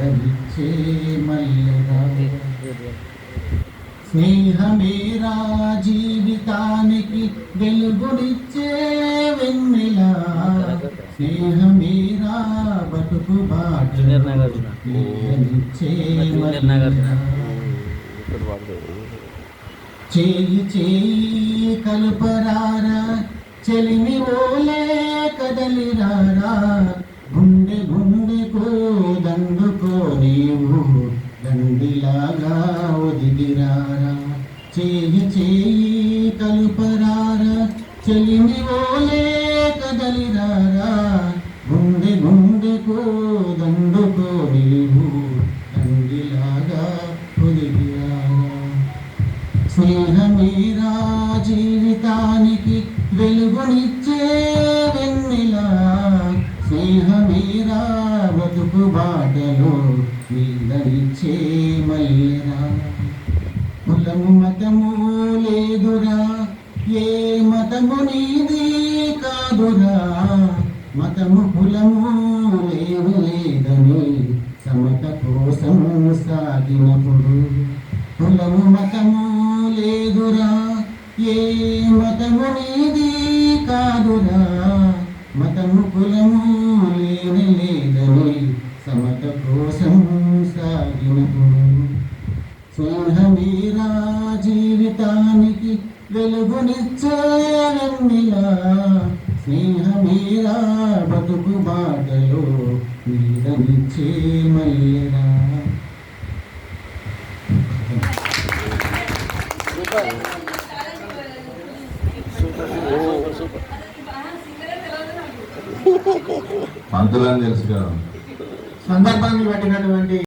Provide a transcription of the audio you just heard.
నీడనిచ్చే మల్లెరా స్నేహమేరా జీవితానికి వెలుగునిచ్చే వెన్నెలా స్నేహమేరా బతుకు బాటనిచ్చే మల్లెరా చేయి చేయి కలుపరారా చెలిమి ఓలే కదలిరారా గుండె గుండెకు దండుకో నీవు దండిలాగా ఒదిగిరారా చేయి చేయి కలుపరారా చెలిమి ఓలే కదలిరారా గుండె గుండెకు దండుకో నీవు దండిలాగా ఒదిగిరారా స్నేహమేరా జీవితానికి వెలుగునిచ్చే వెన్నెలా స్నేహమేరా బతుకు బాటలో నీడనిచ్చే మల్లెరా కులము మతము లేదురా ఏ మతము నీది కాదురా మతము కులము లేదని సమత కోసం సాగినప్పుడు కులము మతము లేదురా ఏ మతము నీది కాదురా మతము కులము లేదని సమత కోసం సాగినప్పుడు స్నేహమేరా జీవితానికి వెలుగునిచ్చే వెన్నెలా స్నేహమేరా బతుకు బాటలో నీడనిచ్చే మల్లెరా. పంతులని తెలుసు కదా సందర్భాన్ని పట్టినటువంటి